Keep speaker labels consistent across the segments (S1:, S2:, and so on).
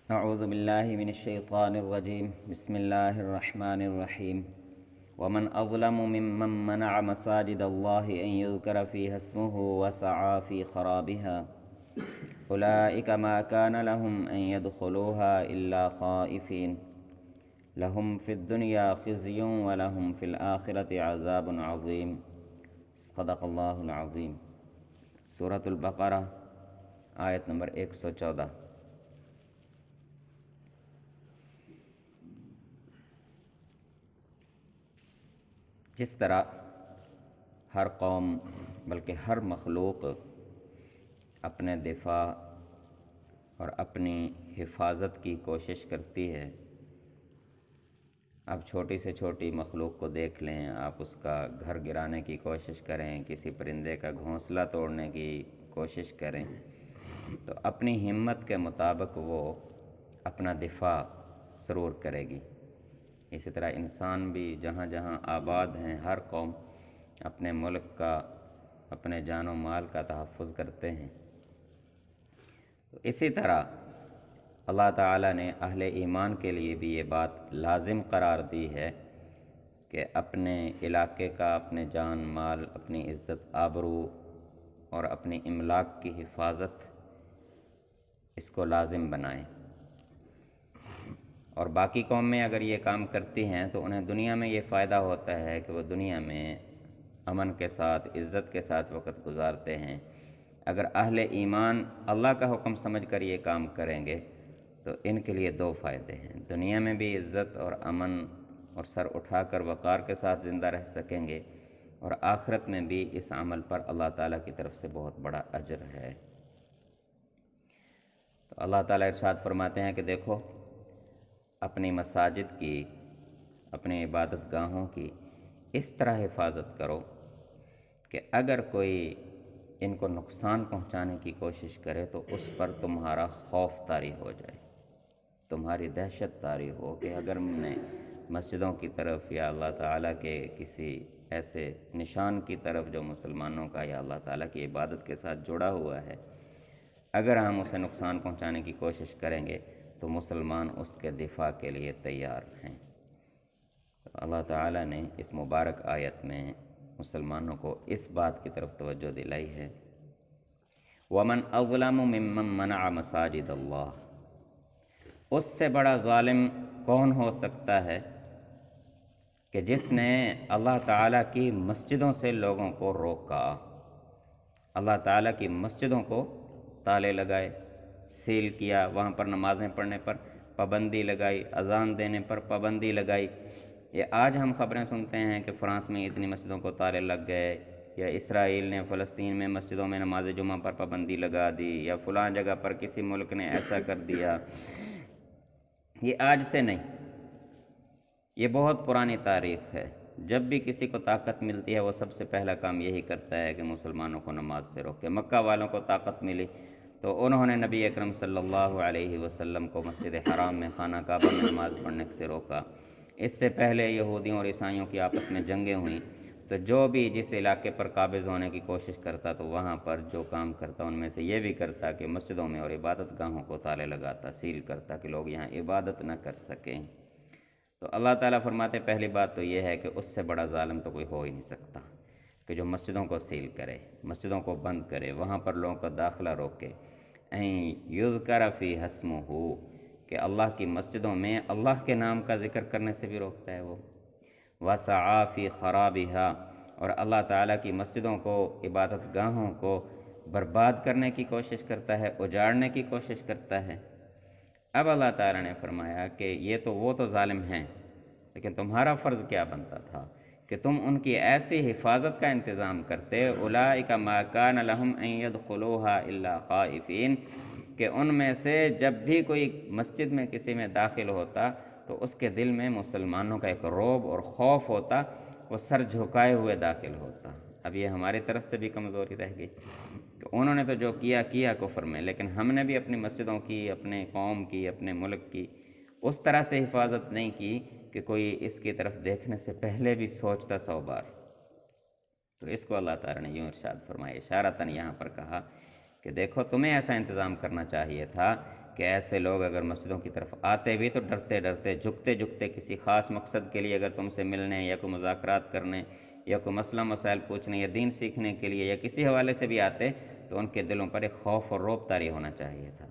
S1: اعوذ باللہ من الشیطان الرجیم بسم اللہ الرحمن الرحیم ومن اظلم ممن منع مساجد اللہ ان یذکر فیہا اسمہ وسعى فی خرابها اولئک ما کان لهم ان يدخلوها الا خائفین لهم فی الدنیا خزی ولهم فی الآخرة عذاب عظیم صدق اللہ العظیم۔ سورۃ البقرہ آیت نمبر 114۔ جس طرح ہر قوم بلکہ ہر مخلوق اپنے دفاع اور اپنی حفاظت کی کوشش کرتی ہے، آپ چھوٹی سے چھوٹی مخلوق کو دیکھ لیں، آپ اس کا گھر گرانے کی کوشش کریں، کسی پرندے کا گھونسلہ توڑنے کی کوشش کریں، تو اپنی ہمت کے مطابق وہ اپنا دفاع ضرور کرے گی۔ اسی طرح انسان بھی جہاں جہاں آباد ہیں، ہر قوم اپنے ملک کا، اپنے جان و مال کا تحفظ کرتے ہیں۔ تو اسی طرح اللہ تعالیٰ نے اہل ایمان کے لیے بھی یہ بات لازم قرار دی ہے کہ اپنے علاقے کا، اپنے جان مال، اپنی عزت آبرو اور اپنی املاک کی حفاظت اس کو لازم بنائیں۔ اور باقی قومیں اگر یہ کام کرتی ہیں تو انہیں دنیا میں یہ فائدہ ہوتا ہے کہ وہ دنیا میں امن کے ساتھ، عزت کے ساتھ وقت گزارتے ہیں۔ اگر اہل ایمان اللہ کا حکم سمجھ کر یہ کام کریں گے تو ان کے لیے دو فائدے ہیں، دنیا میں بھی عزت اور امن اور سر اٹھا کر وقار کے ساتھ زندہ رہ سکیں گے، اور آخرت میں بھی اس عمل پر اللہ تعالیٰ کی طرف سے بہت بڑا اجر ہے۔ تو اللہ تعالیٰ ارشاد فرماتے ہیں کہ دیکھو، اپنی مساجد کی، اپنی عبادت گاہوں کی اس طرح حفاظت کرو کہ اگر کوئی ان کو نقصان پہنچانے کی کوشش کرے تو اس پر تمہارا خوف طاری ہو جائے، تمہاری دہشت طاری ہو کہ اگر ہم نے مسجدوں کی طرف یا اللہ تعالیٰ کے کسی ایسے نشان کی طرف جو مسلمانوں کا یا اللہ تعالیٰ کی عبادت کے ساتھ جڑا ہوا ہے، اگر ہم اسے نقصان پہنچانے کی کوشش کریں گے تو مسلمان اس کے دفاع کے لیے تیار ہیں۔ اللہ تعالیٰ نے اس مبارک آیت میں مسلمانوں کو اس بات کی طرف توجہ دلائی ہے، وَمَنْ أَظْلَمُ مِمَّنْ مَنَعَ مَسَاجِدَ اللَّهِ، اس سے بڑا ظالم کون ہو سکتا ہے کہ جس نے اللہ تعالیٰ کی مسجدوں سے لوگوں کو روکا، اللہ تعالیٰ کی مسجدوں کو تالے لگائے، سیل کیا، وہاں پر نمازیں پڑھنے پر پابندی لگائی، اذان دینے پر پابندی لگائی۔ یہ آج ہم خبریں سنتے ہیں کہ فرانس میں اتنی مسجدوں کو تالے لگ گئے، یا اسرائیل نے فلسطین میں مسجدوں میں نماز جمعہ پر پابندی لگا دی، یا فلاں جگہ پر کسی ملک نے ایسا کر دیا۔ یہ آج سے نہیں، یہ بہت پرانی تاریخ ہے۔ جب بھی کسی کو طاقت ملتی ہے وہ سب سے پہلا کام یہی کرتا ہے کہ مسلمانوں کو نماز سے روکے۔ مکہ والوں کو طاقت ملی تو انہوں نے نبی اکرم صلی اللہ علیہ وسلم کو مسجد حرام میں، خانہ کعبہ میں نماز پڑھنے سے روکا۔ اس سے پہلے یہودیوں اور عیسائیوں کی آپس میں جنگیں ہوئیں تو جو بھی جس علاقے پر قابض ہونے کی کوشش کرتا تو وہاں پر جو کام کرتا ان میں سے یہ بھی کرتا کہ مسجدوں میں اور عبادت گاہوں کو تالے لگاتا، سیل کرتا کہ لوگ یہاں عبادت نہ کر سکیں۔ تو اللہ تعالیٰ فرماتے پہلی بات تو یہ ہے کہ اس سے بڑا ظالم تو کوئی ہو ہی نہیں سکتا کہ جو مسجدوں کو سیل کرے، مسجدوں کو بند کرے، وہاں پر لوگوں کا داخلہ روکے۔ یذکر فیہا اسمہ، کہ اللہ کی مسجدوں میں اللہ کے نام کا ذکر کرنے سے بھی روکتا ہے وہ۔ وسعی فی خرابہا، اور اللہ تعالیٰ کی مسجدوں کو، عبادت گاہوں کو برباد کرنے کی کوشش کرتا ہے، اجاڑنے کی کوشش کرتا ہے۔ اب اللہ تعالیٰ نے فرمایا کہ یہ تو وہ تو ظالم ہیں، لیکن تمہارا فرض کیا بنتا تھا کہ تم ان کی ایسی حفاظت کا انتظام کرتے، اولئک ما کان لہم ان یدخلوها الا خائفین، کہ ان میں سے جب بھی کوئی مسجد میں کسی میں داخل ہوتا تو اس کے دل میں مسلمانوں کا ایک رعب اور خوف ہوتا، وہ سر جھکائے ہوئے داخل ہوتا۔ اب یہ ہماری طرف سے بھی کمزوری رہ گئی کہ انہوں نے تو جو کیا کفر میں، لیکن ہم نے بھی اپنی مسجدوں کی، اپنے قوم کی، اپنے ملک کی اس طرح سے حفاظت نہیں کی کہ کوئی اس کی طرف دیکھنے سے پہلے بھی سوچتا 100 بار۔ تو اس کو اللہ تعالیٰ نے یوں ارشاد فرمایا، اشارتاً یہاں پر کہا کہ دیکھو تمہیں ایسا انتظام کرنا چاہیے تھا کہ ایسے لوگ اگر مسجدوں کی طرف آتے بھی تو ڈرتے ڈرتے جھکتے جھکتے کسی خاص مقصد کے لیے اگر تم سے ملنے یا کوئی مذاکرات کرنے یا کوئی مسئلہ مسائل پوچھنے یا دین سیکھنے کے لیے یا کسی حوالے سے بھی آتے تو ان کے دلوں پر ایک خوف اور رعب طاری ہونا چاہیے تھا۔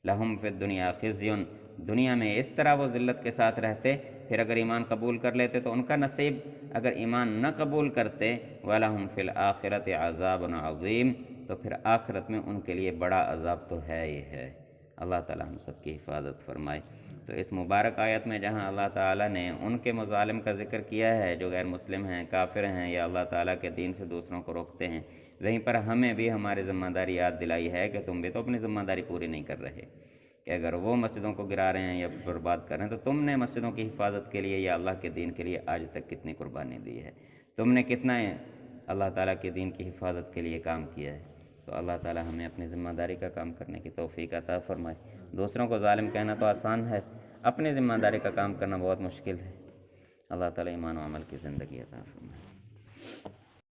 S1: لہم فی الدنیا خزی، دنیا میں اس طرح وہ ذلت کے ساتھ رہتے، پھر اگر ایمان قبول کر لیتے تو ان کا نصیب، اگر ایمان نہ قبول کرتے وَلَهُمْ فِي الْآخِرَةِ عَذَابٌ عَظِيمٌ، تو پھر آخرت میں ان کے لیے بڑا عذاب تو ہے ہی ہے۔ اللہ تعالی ہم سب کی حفاظت فرمائے۔ تو اس مبارک آیت میں جہاں اللہ تعالیٰ نے ان کے مظالم کا ذکر کیا ہے جو غیر مسلم ہیں، کافر ہیں یا اللہ تعالیٰ کے دین سے دوسروں کو روکتے ہیں، وہیں پر ہمیں بھی ہماری ذمہ داری یاد دلائی ہے کہ تم بھی تو اپنی ذمہ داری پوری نہیں کر رہے، کہ اگر وہ مسجدوں کو گرا رہے ہیں یا برباد کر رہے ہیں تو تم نے مسجدوں کی حفاظت کے لیے یا اللہ کے دین کے لیے آج تک کتنی قربانی دی ہے، تم نے کتنا اللہ تعالیٰ کے دین کی حفاظت کے لیے کام کیا ہے۔ تو اللہ تعالیٰ ہمیں اپنی ذمہ داری کا کام کرنے کی توفیق عطا فرمائے۔ دوسروں کو ظالم کہنا تو آسان ہے، اپنی ذمہ داری کا کام کرنا بہت مشکل ہے۔ اللہ تعالیٰ ایمان و عمل کی زندگی عطا فرمائے۔